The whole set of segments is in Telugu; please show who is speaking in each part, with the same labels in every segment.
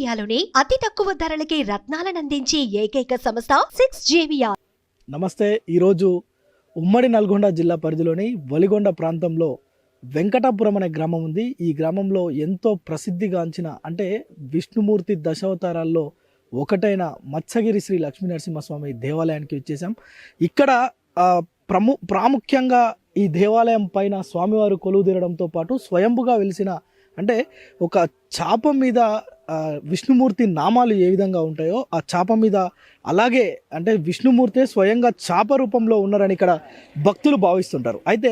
Speaker 1: ఏరియాలోనే అతి తక్కువ ధరలకి రత్నాలనందించే ఏకైక సంస్థ 6JVR.
Speaker 2: నమస్తే. ఈరోజు ఉమ్మడి నల్గొండ జిల్లా పరిధిలోని వలిగొండ ప్రాంతంలో వెంకటాపురం అనే గ్రామం ఉంది. ఈ గ్రామంలో ఎంతో ప్రసిద్ధిగాంచిన అంటే విష్ణుమూర్తి దశావతారాల్లో ఒకటైన మత్స్యగిరి శ్రీ లక్ష్మీనరసింహస్వామి దేవాలయానికి వచ్చేసాం. ఇక్కడ ప్రాముఖ్యంగా ఈ దేవాలయం పైన స్వామివారు కొలువు తీరడంతో పాటు స్వయంభుగా వెలిసిన అంటే ఒక చాప మీద విష్ణుమూర్తి నామాలు ఏ విధంగా ఉంటాయో ఆ చాప మీద అలాగే అంటే విష్ణుమూర్తే స్వయంగా చాప రూపంలో ఉన్నారని ఇక్కడ భక్తులు భావిస్తుంటారు. అయితే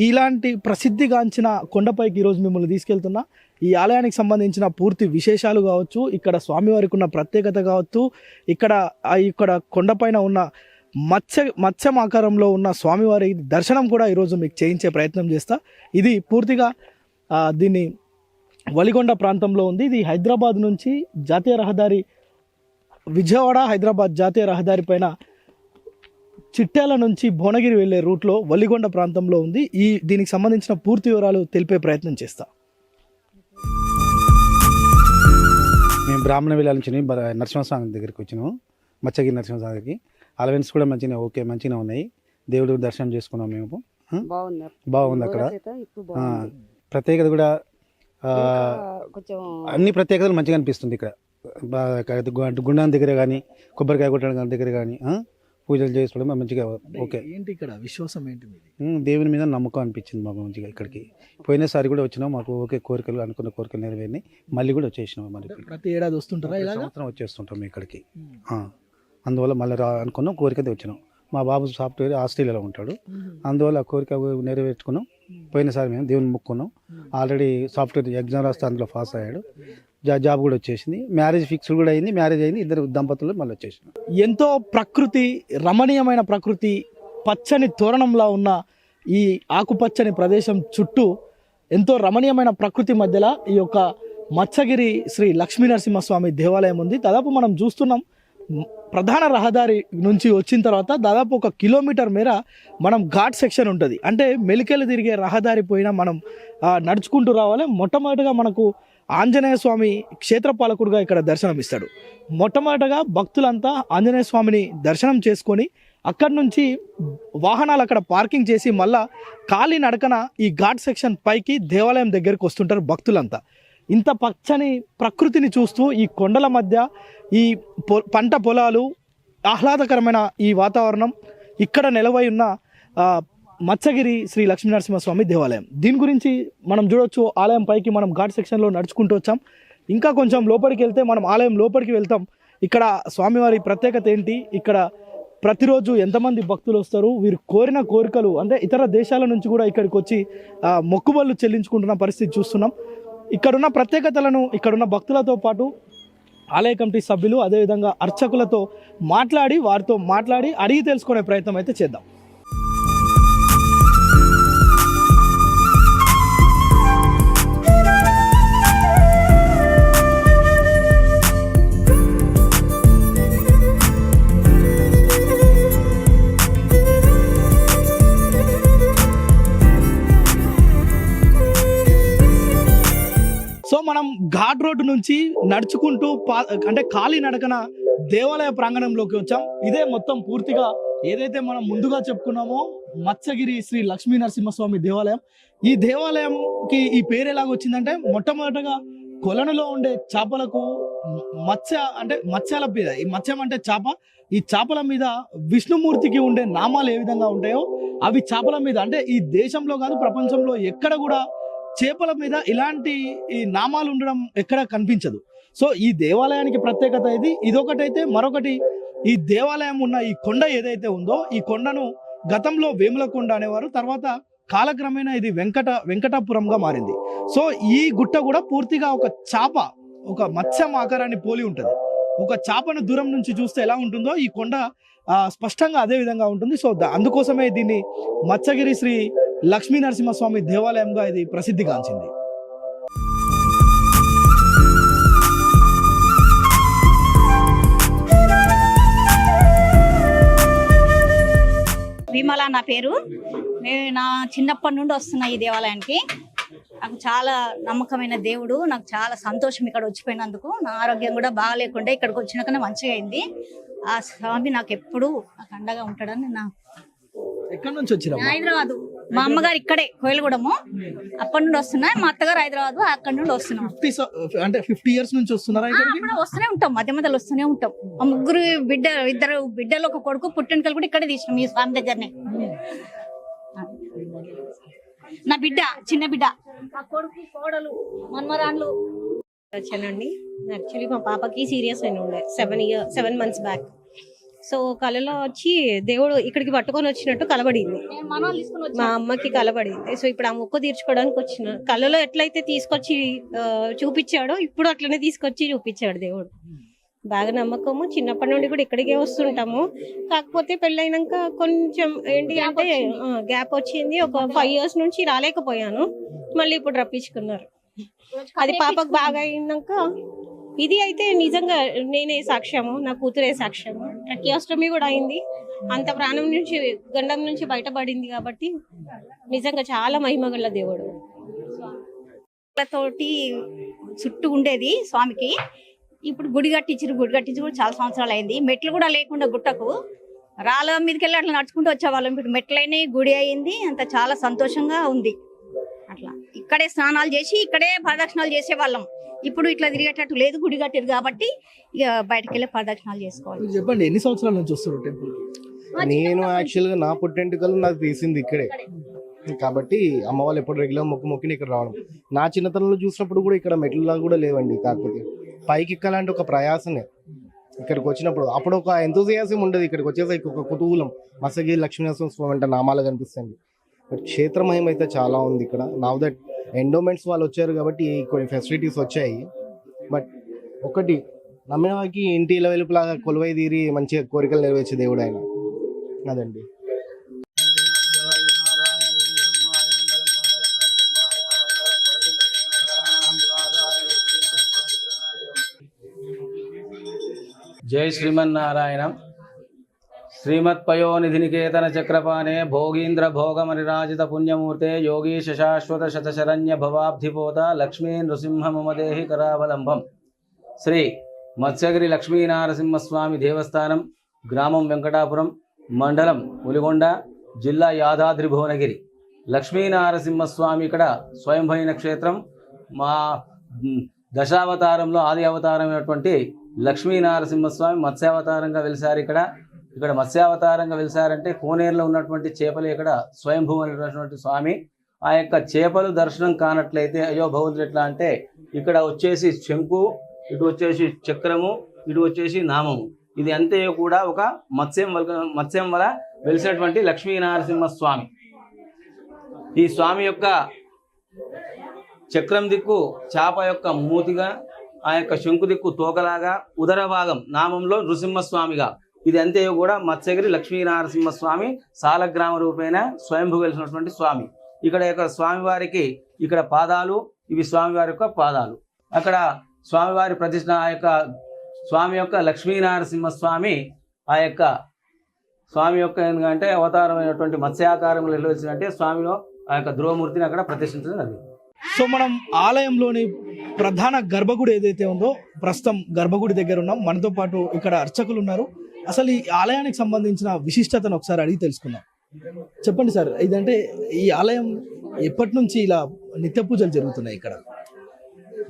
Speaker 2: ఇలాంటి ప్రసిద్ధిగాంచిన కొండపైకి ఈరోజు మిమ్మల్ని తీసుకెళ్తున్నా. ఈ ఆలయానికి సంబంధించిన పూర్తి విశేషాలు కావచ్చు, ఇక్కడ స్వామివారికి ఉన్న ప్రత్యేకత కావచ్చు, ఇక్కడ కొండపైన ఉన్న మత్స్యం ఆకారంలో ఉన్న స్వామివారి దర్శనం కూడా ఈరోజు మీకు చేయించే ప్రయత్నం చేస్తా. ఇది పూర్తిగా దీన్ని వలిగొండ ప్రాంతంలో ఉంది. ఇది హైదరాబాద్ నుంచి జాతీయ రహదారి విజయవాడ హైదరాబాద్ జాతీయ రహదారి పైన చిట్యాల నుంచి భువనగిరి వెళ్ళే రూట్లో వలిగొండ ప్రాంతంలో ఉంది. దీనికి సంబంధించిన పూర్తి వివరాలు తెలిపే ప్రయత్నం చేస్తా.
Speaker 3: మేము బ్రాహ్మణ విలాల నుంచి నరసింహస్వామి దగ్గరికి వచ్చినాము. మత్స్యగిరి నరసింహస్వామి దగ్గరికి అలవెన్స్ కూడా మంచిగా ఉన్నాయి. దేవుడు దర్శనం చేసుకున్నాం మేము. బాగుంది. అక్కడ ప్రత్యేకత కూడా అన్ని ప్రత్యేకతలు మంచిగా అనిపిస్తుంది. ఇక్కడ గుండం దగ్గర కానీ కొబ్బరికాయ కొట్టడం దగ్గర కానీ పూజలు చేసుకోవడం మంచిగా ఓకే.
Speaker 2: ఏంటి ఇక్కడ విశ్వాసం ఏంటి?
Speaker 3: దేవుని మీద నమ్మకం అనిపించింది మాకు మంచిగా. ఇక్కడికి పోయినసారి కూడా వచ్చినాం, మాకు ఓకే కోరికలు అనుకున్న కోరికలు నెరవేరినాయి. మళ్ళీ కూడా వచ్చేసినాం. మరి
Speaker 2: ప్రతి ఏడాది వస్తుంటారా?
Speaker 3: సంవత్సరం వచ్చేస్తుంటాం ఇక్కడికి. అందువల్ల మళ్ళీ అనుకున్నాం, కోరికతో వచ్చినాం. మా బాబు సాఫ్ట్వేర్ ఆస్ట్రేలియాలో ఉంటాడు, అందువల్ల ఆ కోరిక నెరవేర్చుకున్నాం. పోయినసారి మేము దేవుని మొక్కున్నాం. ఆల్రెడీ సాఫ్ట్వేర్ ఎగ్జామ్ రాస్తే అందులో పాస్ అయ్యాడు. జాబ్ కూడా వచ్చేసింది. మ్యారేజ్ ఫిక్స్ కూడా అయింది. మ్యారేజ్ అయింది. ఇద్దరు దంపతులు మళ్ళీ వచ్చేసింది.
Speaker 2: ఎంతో ప్రకృతి రమణీయమైన ప్రకృతి పచ్చని తోరణంలా ఉన్న ఈ ఆకుపచ్చని ప్రదేశం చుట్టూ ఎంతో రమణీయమైన ప్రకృతి మధ్యలో ఈ యొక్క మత్స్యగిరి శ్రీ లక్ష్మీనరసింహస్వామి దేవాలయం ఉంది. దాదాపు మనం చూస్తున్నాం, ప్రధాన రహదారి నుంచి వచ్చిన తర్వాత దాదాపు 1 కిలోమీటర్ మేర మనం ఘాట్ సెక్షన్ ఉంటుంది. అంటే మెలికెలు తిరిగే రహదారి పోయినా మనం నడుచుకుంటూ రావాలి. మొట్టమొదటిగా మనకు ఆంజనేయ స్వామి క్షేత్రపాలకుడుగా ఇక్కడ దర్శనం ఇస్తాడు. మొట్టమొదటగా భక్తులంతా ఆంజనేయ స్వామిని దర్శనం చేసుకొని అక్కడి నుంచి వాహనాలు అక్కడ పార్కింగ్ చేసి మళ్ళా ఖాళీ నడకన ఈ ఘాట్ సెక్షన్ పైకి దేవాలయం దగ్గరికి వస్తుంటారు భక్తులంతా. ఇంత పచ్చని ప్రకృతిని చూస్తూ ఈ కొండల మధ్య ఈ పంట పొలాలు ఆహ్లాదకరమైన ఈ వాతావరణం ఇక్కడ నిలవై ఉన్న మత్స్యగిరి శ్రీ లక్ష్మీనరసింహస్వామి దేవాలయం. దీని గురించి మనం చూడొచ్చు. ఆలయం పైకి మనం ఘాట్ సెక్షన్లో నడుచుకుంటూ వచ్చాం. ఇంకా కొంచెం లోపలికి వెళ్తే మనం ఆలయం లోపలికి వెళ్తాం. ఇక్కడ స్వామివారి ప్రత్యేకత ఏంటి, ఇక్కడ ప్రతిరోజు ఎంతమంది భక్తులు వస్తారు, వీరు కోరిన కోరికలు అంటే ఇతర దేశాల నుంచి కూడా ఇక్కడికి వచ్చి మొక్కుబళ్ళు చెల్లించుకుంటున్న పరిస్థితి చూస్తున్నాం. ఇక్కడున్న ప్రత్యేకతలను ఇక్కడున్న భక్తులతో పాటు ఆలయ కమిటీ సభ్యులు అదేవిధంగా అర్చకులతో వారితో మాట్లాడి అడిగి తెలుసుకునే ప్రయత్నం అయితే చేద్దాం. సో మనం ఘాట్ రోడ్డు నుంచి నడుచుకుంటూ అంటే ఖాళీ నడకన దేవాలయ ప్రాంగణంలోకి వచ్చాం. ఇదే మొత్తం పూర్తిగా ఏదైతే మనం ముందుగా చెప్పుకున్నామో మత్స్యగిరి శ్రీ లక్ష్మీనరసింహస్వామి దేవాలయం. ఈ దేవాలయంకి ఈ పేరు ఎలాగొచ్చిందంటే మొట్టమొదటగా కొలనులో ఉండే చేపలకు మత్స్యాల మీద, ఈ మత్స్యం అంటే చేప, ఈ చేపల మీద విష్ణుమూర్తికి ఉండే నామాలు ఏ విధంగా ఉంటాయో అవి చేపల మీద అంటే ఈ దేశంలో కాదు ప్రపంచంలో ఎక్కడ కూడా చేపల మీద ఇలాంటి ఈ నామాలు ఉండడం ఎక్కడ కనిపించదు. సో ఈ దేవాలయానికి ప్రత్యేకత ఇదొకటైతే, మరొకటి ఈ దేవాలయం ఉన్న ఈ కొండ ఏదైతే ఉందో ఈ కొండను గతంలో వేముల కొండ అనేవారు, తర్వాత కాలక్రమేణా ఇది వెంకటాపురంగా మారింది. సో ఈ గుట్ట కూడా పూర్తిగా ఒక మత్స్యం ఆకారాన్ని పోలి ఉంటుంది. ఒక చేపను దూరం నుంచి చూస్తే ఎలా ఉంటుందో ఈ కొండ స్పష్టంగా అదే విధంగా ఉంటుంది. సో అందుకోసమే దీన్ని మత్స్యగిరి శ్రీ లక్ష్మీనరసింహస్వామి దేవాలయంగా ఇది ప్రసిద్ధిగాంచింది.
Speaker 4: విమల నా పేరు. నా చిన్నప్పటి నుండి వస్తున్నా ఈ దేవాలయానికి. నాకు చాలా నమ్మకమైన దేవుడు. నాకు చాలా సంతోషం ఇక్కడ వచ్చిపోయినందుకు. నా ఆరోగ్యం కూడా బాగాలేకుండా ఇక్కడికి వచ్చినాకనే మంచిగా అయింది. ఆ స్వామి నాకు ఎప్పుడు నాకు అండగా ఉంటాడని నా
Speaker 2: ఎక్కడి నుంచి వచ్చినా
Speaker 4: హైదరాబాద్. మా అమ్మగారు ఇక్కడే కోయిలగూడము. అప్పటి నుండి వస్తున్నా. మా అత్తగారు హైదరాబాద్. అక్కడి నుండి వస్తున్నాం.
Speaker 2: అంటే 50 years నుంచి వస్తున్నారా ఇక్కడికి?
Speaker 4: అప్పుడు వస్తూనే ఉంటాం, మధ్య మధ్యలో వస్తూనే ఉంటాం. మా ముగ్గురు ఇద్దరు బిడ్డలు, ఒక కొడుకు, పుట్టినకలు కూడా ఇక్కడే తీసినాం ఈ స్వామి దగ్గరనే. నా బిడ్డ, చిన్న బిడ్డ, మా కొడుకు, కోడలు, మన్మరాన్లు.
Speaker 5: వచ్చానండి. యాక్చువల్లీ మా పాపకి సీరియస్ అయిన ఉండే 7 months బ్యాక్. సో కళలో వచ్చి దేవుడు ఇక్కడికి పట్టుకొని వచ్చినట్టు కలబడింది. మా అమ్మకి కలబడింది. సో ఇప్పుడు ఆ మొక్కు తీర్చుకోవడానికి వచ్చిన. కళలో ఎట్లయితే తీసుకొచ్చి చూపించాడో ఇప్పుడు అట్లనే తీసుకొచ్చి చూపించాడు దేవుడు. బాగా నమ్మకము. చిన్నప్పటి నుండి కూడా ఇక్కడికే వస్తుంటాము. కాకపోతే పెళ్ళైనాక కొంచెం ఏంటి అంటే గ్యాప్ వచ్చింది. ఒక 5 years నుంచి రాలేకపోయాను. మళ్ళీ ఇప్పుడు రప్పించుకున్నారు. అది పాపకు బాగా అయినాక ఇది అయితే నిజంగా నేనే సాక్ష్యము, నా కూతురే సాక్ష్యము. ట్రకియాస్టమీ కూడా అయింది. అంత ప్రాణం నుంచి, గండం నుంచి బయటపడింది. కాబట్టి నిజంగా చాలా మహిమగల దేవుడు.
Speaker 4: తోటి చుట్టూ ఉండేది స్వామికి. ఇప్పుడు గుడి కట్టించి కూడా చాలా సంవత్సరాలు అయింది. మెట్లు కూడా లేకుండా గుట్టకు రాళ్ళ మీదకి వెళ్ళి అట్లా నడుచుకుంటూ వచ్చేవాళ్ళం. ఇప్పుడు మెట్లైనా గుడి అయింది. అంత చాలా సంతోషంగా ఉంది. అట్లా ఇక్కడే స్నానాలు చేసి ఇక్కడే ప్రదక్షిణాలు చేసేవాళ్ళం. ఇప్పుడు ఇట్లా తిరిగేటట్టు లేదు, గుడి కట్టారు కాబట్టి ఇక బయటకు వెళ్ళి ప్రదక్షిణాలు చేసుకోవాలి.
Speaker 2: చెప్పండి, ఎన్ని సంవత్సరాల నుంచి వస్తారు టెంపుల్?
Speaker 6: నేను యాక్చువల్గా నా పుట్టెంటుకలు నాకు తీసింది ఇక్కడే కాబట్టి అమ్మ వాళ్ళు ఎప్పుడు రెగ్యులర్ మొక్కిని ఇక్కడ రావడం. నా చిన్నతనంలో చూసినప్పుడు కూడా ఇక్కడ మెట్లులా కూడా లేవండి. కాకపోతే పైకి ఎక్కాలంటే ఒక ప్రయాసనే. ఇక్కడికి వచ్చినప్పుడు అప్పుడు ఒక ఎంతూజియాసం ఉండదు. ఇక్కడికి వచ్చేసరికి ఒక కుతూహలం. మత్స్యగిరి లక్ష్మీనరసింహ స్వామి అంటే నామాలు కనిపిస్తుంది. బట్ క్షేత్రమయం అయితే చాలా ఉంది ఇక్కడ. నవ్ దట్ ఎండోమెంట్స్ వాళ్ళు వచ్చారు కాబట్టి కొన్ని ఫెసిలిటీస్ వచ్చాయి. బట్ ఒకటి నమ్మిన వారికి ఇంటి వెలుపులాగా కొలువై తీరి మంచిగా కోరికలు నెరవేర్చే దేవుడు ఆయన. అదండి.
Speaker 7: జై శ్రీమన్నారాయణ. శ్రీమత్పయోనిధి నికేతన చక్రపాణే భోగీంద్ర భోగమనిరాజిత పుణ్యమూర్తే యోగీశ శాశ్వత శతశరణ్య భవాబ్ధిపోత లక్ష్మీ నృసింహ మమదేహి కరావలంబం. శ్రీ మత్స్యగిరి లక్ష్మీనారసింహస్వామి దేవస్థానం, గ్రామం వెంకటాపురం, మండలం ఉలిగొండ, జిల్లా యాదాద్రి భువనగిరి. లక్ష్మీనారసింహస్వామి ఇక్కడ స్వయంభైన క్షేత్రం. మా దశావతారంలో ఆది అవతారమైనటువంటి లక్ష్మీనారసింహస్వామి మత్స్యావతారంగా వెలిసారు. ఇక్కడ మత్స్యావతారంగా వెలిసారంటే కోనేరులో ఉన్నటువంటి చేపలు ఇక్కడ స్వయంభూ అనేటువంటి స్వామి. ఆ యొక్క చేపలు దర్శనం కానట్లయితే అయ్యో భగవంతుడు ఎట్లా అంటే ఇక్కడ వచ్చేసి శంకు, ఇటు వచ్చేసి చక్రము, ఇటు వచ్చేసి నామము. ఇది అంతే కూడా ఒక మత్స్యం వల్ల వెలిసినటువంటి లక్ష్మీనారసింహస్వామి. ఈ స్వామి యొక్క చక్రం దిక్కు చేప యొక్క మూతిగా, ఆ యొక్క శంకు దిక్కు తోకలాగా, ఉదర భాగం నామంలో నృసింహస్వామిగా. ఇది అంతే కూడా మత్స్యగిరి లక్ష్మీనారసింహస్వామి సాలగ్రామ రూపేణ స్వయంభూ వెలిసినటువంటి స్వామి. ఇక్కడ యొక్క స్వామివారికి ఇక్కడ పాదాలు, ఇవి స్వామివారి యొక్క పాదాలు. అక్కడ స్వామివారి ప్రతిష్ఠ, ఆ యొక్క స్వామి యొక్క లక్ష్మీనారసింహస్వామి ఆ యొక్క స్వామి యొక్క ఎందుకంటే అవతారమైనటువంటి మత్స్యాకారంలో వెలిసినట్టే స్వామిలో ఆ యొక్క ధ్రువమూర్తిని అక్కడ ప్రతిష్ఠించడం జరిగింది.
Speaker 2: సో మనం ఆలయంలోని ప్రధాన గర్భగుడి ఏదైతే ఉందో, ప్రస్తుతం గర్భగుడి దగ్గర ఉన్నాం. మనతో పాటు ఇక్కడ అర్చకులు ఉన్నారు. అసలు ఈ ఆలయానికి సంబంధించిన విశిష్టతను ఒకసారి అడిగి తెలుసుకుందాం. చెప్పండి సార్, ఇదంటే ఈ ఆలయం ఎప్పటి నుంచి ఇలా నిత్య పూజలు జరుగుతున్నాయి ఇక్కడ?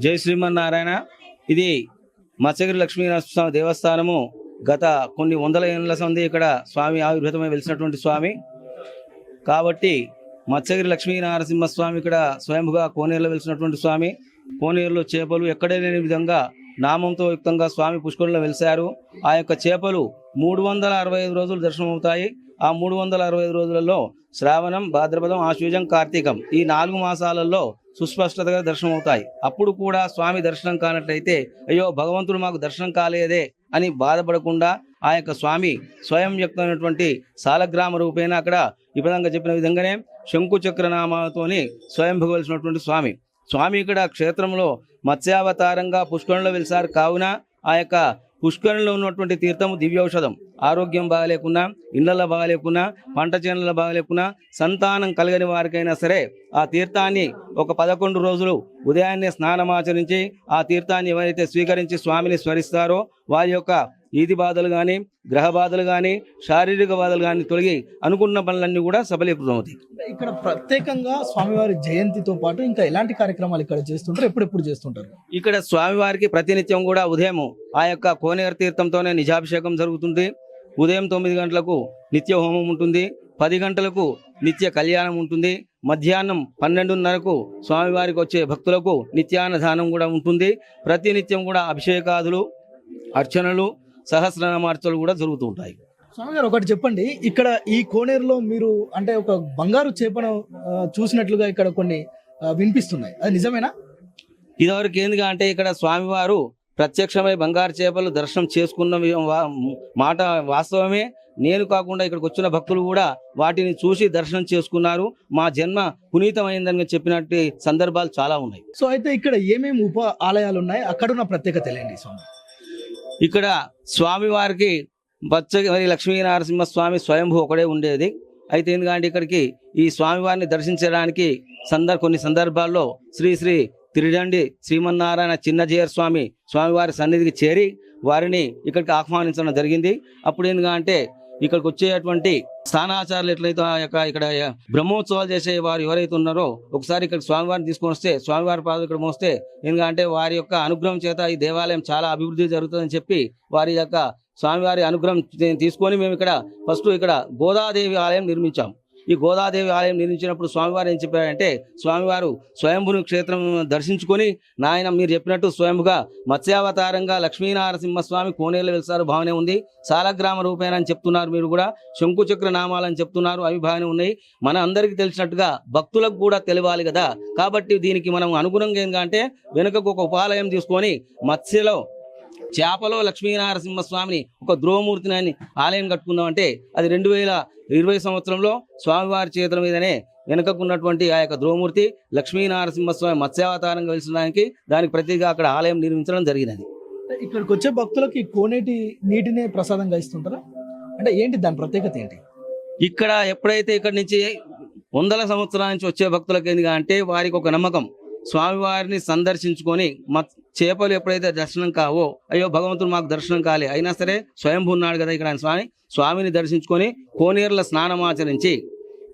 Speaker 7: జై శ్రీమన్నారాయణ. ఇది మత్స్యగిరి లక్ష్మీనరసింహ దేవస్థానము గత కొన్ని వందల ఏళ్ళ సంది ఇక్కడ స్వామి ఆవిర్భూతమై వెలిసినటువంటి స్వామి కాబట్టి మత్స్యగిరి లక్ష్మీనారసింహస్వామి ఇక్కడ స్వయంభుగా కోనేరులో వెలిసినటువంటి స్వామి. కోనేరులో చేపలు ఎక్కడే లేని విధంగా నామంతో యుక్తంగా స్వామి పుష్కరంలో వెలిశారు. ఆ యొక్క చేపలు 365 రోజులు దర్శనమవుతాయి. ఆ 365 రోజులలో శ్రావణం, భాద్రపదం, ఆశ్వయుజం, కార్తీకం ఈ 4 మాసాలలో సుస్పష్టతగా దర్శనమవుతాయి. అప్పుడు కూడా స్వామి దర్శనం కానట్లయితే అయ్యో భగవంతుడు మాకు దర్శనం కాలేదే అని బాధపడకుండా ఆ యొక్క స్వామి స్వయం వ్యక్తమైనటువంటి సాలగ్రామ రూపేణ అక్కడ ఈ విధంగా చెప్పిన విధంగానే శంకు చక్రనామాలతోని స్వయంభూ వెలిసినటువంటి స్వామి. స్వామి ఇక్కడ క్షేత్రంలో మత్స్యావతారంగా పుష్కరంలో వెలిసారు కావున ఆ యొక్క పుష్కరంలో ఉన్నటువంటి తీర్థము దివ్యౌషధం. ఆరోగ్యం బాగలేకున్నా, ఇళ్లలో బాగలేకున్నా, పంట చేనులలో బాగలేకున్నా, సంతానం కలగని వారికైనా సరే ఆ తీర్థాన్ని ఒక 11 రోజులు ఉదయాన్నే స్నానమాచరించి ఆ తీర్థాన్ని ఎవరైతే స్వీకరించి స్వామిని స్మరిస్తారో వారి యొక్క ఈది బాధలు కానీ, గ్రహ బాధలు కానీ, శారీరక బాధలు కానీ తొలగి అనుకున్న పనులన్నీ కూడా సఫలీకృతమవుతాయి.
Speaker 2: ఇక్కడ ప్రత్యేకంగా స్వామివారి జయంతితో పాటు ఇంకా ఎలాంటి కార్యక్రమాలు ఇక్కడ చేస్తుంటారు, ఎప్పుడెప్పుడు చేస్తుంటారు?
Speaker 7: ఇక్కడ స్వామివారికి ప్రతినిత్యం కూడా ఉదయం ఆ యొక్క కోనేరు తీర్థంతోనే నిజాభిషేకం జరుగుతుంది. ఉదయం 9 గంటలకు నిత్య హోమం ఉంటుంది. 10 గంటలకు నిత్య కళ్యాణం ఉంటుంది. మధ్యాహ్నం 12:30కు స్వామివారికి వచ్చే భక్తులకు నిత్యాన్నదానం కూడా ఉంటుంది. ప్రతినిత్యం కూడా అభిషేకాదులు, అర్చనలు, సహస్రనామార్చనలు కూడా జరుగుతూ ఉంటాయి.
Speaker 2: స్వామి గారు ఒకటి చెప్పండి, ఇక్కడ ఈ కోనేరులో మీరు అంటే ఒక బంగారు చేపను చూసినట్లుగా ఇక్కడ కొన్ని వినిపిస్తున్నాయి, అది నిజమేనా?
Speaker 7: ఇదివరకు ఏందిగా అంటే ఇక్కడ స్వామివారు ప్రత్యక్షమై బంగారు చేపలు దర్శనం చేసుకున్న మాట వాస్తవమే. నేను కాకుండా ఇక్కడికి వచ్చిన భక్తులు కూడా వాటిని చూసి దర్శనం చేసుకున్నారు. మా జన్మ పునీతమైందని చెప్పినట్టు సందర్భాలు చాలా ఉన్నాయి.
Speaker 2: సో అయితే ఇక్కడ ఏమేమి ఉప ఆలయాలు ఉన్నాయి, అక్కడున్న ప్రత్యేకత తెలియండి స్వామి.
Speaker 7: ఇక్కడ స్వామివారికి పచ్చగిరి లక్ష్మీనరసింహస్వామి స్వయంభూ ఒకడే ఉండేది. అయితే ఎందుకంటే ఇక్కడికి ఈ స్వామివారిని దర్శించడానికి కొన్ని సందర్భాల్లో శ్రీ శ్రీ తిరుడండి శ్రీమన్నారాయణ చిన్నజీయర్ స్వామి స్వామివారి సన్నిధికి చేరి వారిని ఇక్కడికి ఆహ్వానించడం జరిగింది. అప్పుడు ఎందుకంటే ఇక్కడికి వచ్చేటువంటి స్థానాచారులు ఎట్లయితే ఇక్కడ బ్రహ్మోత్సవాలు చేసే వారు ఎవరైతే ఉన్నారో ఒకసారి ఇక్కడ స్వామివారిని తీసుకొని వస్తే, స్వామివారి పాదం ఇక్కడ మోస్తే, ఎందుకంటే వారి యొక్క అనుగ్రహం చేత ఈ దేవాలయం చాలా అభివృద్ధి జరుగుతుందని చెప్పి వారి యొక్క స్వామివారి అనుగ్రహం తీసుకొని మేము ఇక్కడ ఫస్ట్ ఇక్కడ గోదాదేవి ఆలయం నిర్మించాం. ఈ గోదాదేవి ఆలయం నిర్మించినప్పుడు స్వామివారు ఏం చెప్పారంటే, స్వామివారు స్వయంభుని క్షేత్రం దర్శించుకొని నాయన మీరు చెప్పినట్టు స్వయంభుగా మత్స్యావతారంగా లక్ష్మీనరసింహస్వామి కోనేరులో వెళ్తారు, భావనే ఉంది. సాలగ్రామ రూపేణ అని చెప్తున్నారు, మీరు కూడా శంకుచక్ర నామాలని చెప్తున్నారు, అవి భావనే ఉన్నాయి. మన అందరికీ తెలిసినట్టుగా భక్తులకు కూడా తెలియాలి కదా. కాబట్టి దీనికి మనం అనుగుణంగా ఏంటంటే వెనుకకు ఒక ఉపాలయం తీసుకొని మత్స్యలో చేపలో లక్ష్మీనరసింహస్వామిని ఒక ధ్రువమూర్తిని ఆలయం కట్టుకుందాం అంటే అది 2020 సంవత్సరంలో స్వామివారి చేతుల మీదనే వెనుకకున్నటువంటి ఆ యొక్క ధ్రువమూర్తి లక్ష్మీనరసింహస్వామి మత్స్యావతారంగా వెలిసడానికి దానికి ప్రతిగా అక్కడ ఆలయం నిర్మించడం జరిగినది.
Speaker 2: ఇక్కడికి వచ్చే భక్తులకి కోనేటి నీటినే ప్రసాదంగా ఇస్తుంటారా, అంటే ఏంటి దాని ప్రత్యేకత ఏంటి?
Speaker 7: ఇక్కడ ఎప్పుడైతే ఇక్కడి నుంచి 100 సంవత్సరాల నుంచి వచ్చే భక్తులకి ఏంది అంటే వారికి ఒక నమ్మకం, స్వామివారిని సందర్శించుకొని చేపలు ఎప్పుడైతే దర్శనం కావో, అయ్యో భగవంతుడు మాకు దర్శనం కాలే, అయినా సరే స్వయంభూ ఉన్నాడు కదా ఇక్కడ స్వామిని దర్శించుకొని కోనేరుల స్నానం ఆచరించి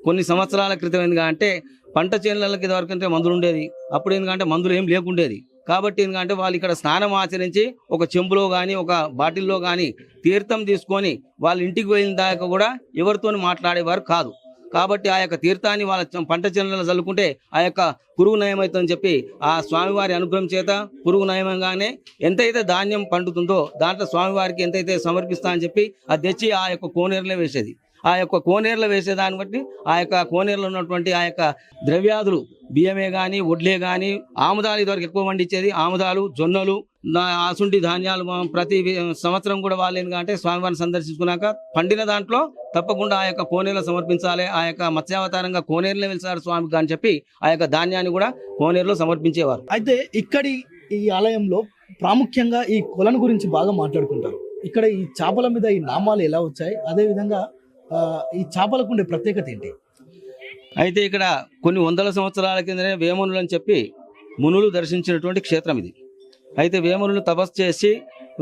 Speaker 7: కొన్ని సంవత్సరాల క్రితం ఎందుకంటే అంటే పంట చేనులకి ఇదివరకంటే మందులు ఉండేది, అప్పుడు ఎందుకంటే మందులు ఏం లేకుండేది. కాబట్టి ఎందుకంటే వాళ్ళు ఇక్కడ స్నానం ఆచరించి ఒక చెంబులో కానీ ఒక బాటిల్లో కానీ తీర్థం తీసుకొని వాళ్ళ ఇంటికి వెళ్ళిన దాకా కూడా ఎవరితో మాట్లాడేవారు కాదు. కాబట్టి ఆ యొక్క తీర్థాన్ని వాళ్ళ పంట చేనులలో చల్లుకుంటే ఆ యొక్క పురుగు నయమవుతుందని చెప్పి ఆ స్వామివారి అనుగ్రహం చేత పురుగు నయమంగానే ఎంతైతే ధాన్యం పండుతుందో దాంట్లో స్వామివారికి ఎంతైతే సమర్పిస్తా అని చెప్పి అది తెచ్చి ఆ యొక్క కోనేరులో వేసేది. ఆ యొక్క కోనేరులో వేసేదాన్ని బట్టి ఆ యొక్క కోనేరులో ఉన్నటువంటి ఆ యొక్క ద్రవ్యాదులు బియ్యమే కానీ వడ్లే కానీ ఆముదాలు ఇదివరకు ఎక్కువ పండించేది, ఆముదాలు జొన్నలు ఆసుంటి ధాన్యాలు ప్రతి సంవత్సరం కూడా వాళ్ళు ఏంటంటే స్వామివారిని సందర్శించుకున్నాక పండిన దాంట్లో తప్పకుండా ఆ యొక్క కోనేరులో సమర్పించాలి. ఆ యొక్క మత్స్యావతారంగా కోనేరులో వెళ్తారు స్వామికి అని చెప్పి ఆ యొక్క ధాన్యాన్ని కూడా కోనేరులో సమర్పించేవారు.
Speaker 2: అయితే ఇక్కడి ఈ ఆలయంలో ప్రాముఖ్యంగా ఈ కొలను గురించి బాగా మాట్లాడుకుంటారు. ఇక్కడ ఈ చేపల మీద ఈ నామాలు ఎలా వచ్చాయి, అదేవిధంగా ఈ చేపలకు ఉండే ప్రత్యేకత ఏంటి?
Speaker 7: అయితే ఇక్కడ కొన్ని 100 సంవత్సరాల కిందనే వేమనులు అని చెప్పి మునులు దర్శించినటువంటి క్షేత్రం ఇది. అయితే వేమనులు తపస్సు చేసి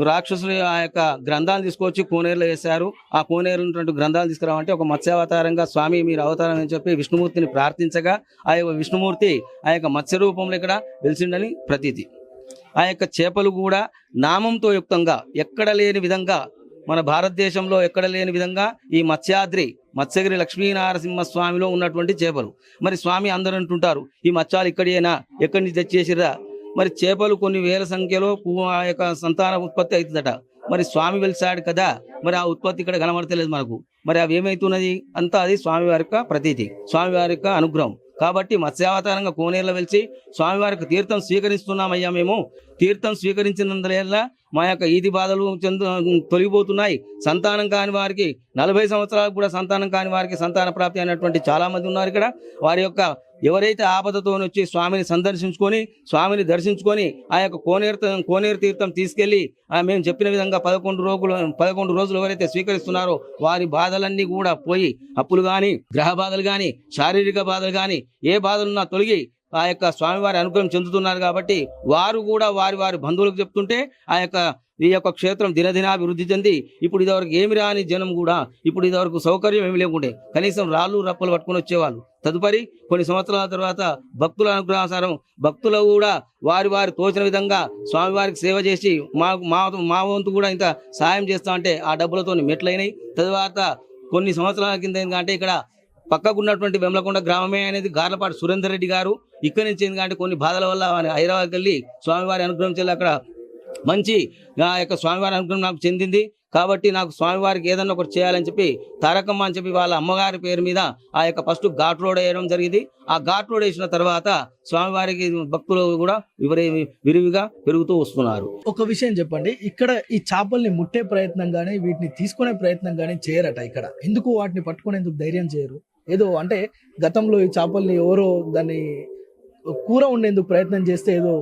Speaker 7: రాక్షసులు ఆ యొక్క గ్రంథాలు తీసుకొచ్చి కోనేరులో వేశారు. ఆ కోనేరు ఉన్నటువంటి గ్రంథాలు తీసుకురావంటే ఒక మత్స్యావతారంగా స్వామి మీరు అవతారం అని చెప్పి విష్ణుమూర్తిని ప్రార్థించగా ఆ యొక్క విష్ణుమూర్తి ఆ యొక్క మత్స్య రూపంలో ఇక్కడ వెలిసిండని ప్రతీతి. ఆ యొక్క చేపలు కూడా నామంతో యుక్తంగా ఎక్కడ లేని విధంగా మన భారతదేశంలో ఎక్కడ లేని విధంగా ఈ మత్స్యగిరి లక్ష్మీనరసింహస్వామిలో ఉన్నటువంటి చేపలు. మరి స్వామి అందరూ అంటుంటారు ఈ మత్స్యాలు ఇక్కడేనా, ఎక్కడి నుంచి తెచ్చేసిరా. మరి చేపలు కొన్ని వేల సంఖ్యలో ఆ యొక్క సంతాన ఉత్పత్తి అవుతుందట. మరి స్వామి వెలిసాడు కదా, మరి ఆ ఉత్పత్తి ఇక్కడ కనబడతలేదు మనకు. మరి అవి ఏమవుతున్నది అంతా అది స్వామివారి యొక్క ప్రతీతి, స్వామివారి యొక్క అనుగ్రహం. కాబట్టి మత్స్యావతారంగా కోనేరులో వెలిసి స్వామివారికి తీర్థం స్వీకరిస్తున్నామయ్యా, మేము తీర్థం స్వీకరించినందువల్ల మా యొక్క ఈది బాధలు తొలగిపోతున్నాయి. సంతానం కాని వారికి 40 సంవత్సరాలకు కూడా సంతానం కాని వారికి సంతాన ప్రాప్తి అయినటువంటి చాలా మంది ఉన్నారు ఇక్కడ. వారి యొక్క ఎవరైతే ఆపదతో వచ్చి స్వామిని సందర్శించుకొని స్వామిని దర్శించుకొని ఆ యొక్క కోనేరు తీర్థం తీసుకెళ్లి మేము చెప్పిన విధంగా 11 రోజులు ఎవరైతే స్వీకరిస్తున్నారో వారి బాధలన్నీ కూడా పోయి అప్పులు కానీ, గ్రహ బాధలు కానీ, శారీరక బాధలు కానీ ఏ బాధలున్నా తొలగి ఆ యొక్క స్వామివారి అనుగ్రహం చెందుతున్నారు. కాబట్టి వారు కూడా వారి బంధువులకు చెప్తుంటే ఈ యొక్క క్షేత్రం దినదినాభివృద్ధి చెంది ఇప్పుడు ఇదివరకు ఏమి రాని జనం కూడా ఇప్పుడు ఇదివరకు సౌకర్యం ఏమి లేకుండే కనీసం రాళ్ళు రప్పలు పట్టుకొని వచ్చేవాళ్ళు. తదుపరి కొన్ని సంవత్సరాల తర్వాత భక్తుల అనుగ్రహానుసారం భక్తులు కూడా వారి తోచిన విధంగా స్వామివారికి సేవ చేసి మా వంతు కూడా ఇంత సాయం చేస్తా అంటే ఆ డబ్బులతో మెట్లయినాయి. తరువాత కొన్ని సంవత్సరాల కింద ఏంటంటే ఇక్కడ పక్కకున్నటువంటి వెమ్లకొండ గ్రామమే అనేది గార్లపాటి సురేందర్ రెడ్డి గారు ఇక్కడి నుంచి ఎందుకంటే కొన్ని బాధల వల్ల హైదరాబాద్కి వెళ్ళి స్వామివారి అనుగ్రహం చెల్లి అక్కడ మంచి ఆ యొక్క స్వామివారి అనుగ్రహం నాకు చెందింది. కాబట్టి నాకు స్వామివారికి ఏదన్నా ఒకటి చేయాలని చెప్పి తారకమ్మ అని చెప్పి వాళ్ళ అమ్మగారి పేరు మీద ఆ యొక్క ఫస్ట్ ఘాట్ రోడ్ వేయడం జరిగింది. ఆ ఘాట్ రోడ్ వేసిన తర్వాత స్వామివారికి భక్తులు కూడా విరివిగా పెరుగుతూ వస్తున్నారు.
Speaker 2: ఒక విషయం చెప్పండి, ఇక్కడ ఈ చేపల్ని ముట్టే ప్రయత్నం కానీ వీటిని తీసుకునే ప్రయత్నం కానీ చేయరట. ఇక్కడ ఎందుకు వాటిని పట్టుకునేందుకు ధైర్యం చేయరు? ఏదో అంటే గతంలో ఈ చేపల్ని ఎవరో దాన్ని కూర ఉండేందుకు ప్రయత్నం చేస్తే ఏదో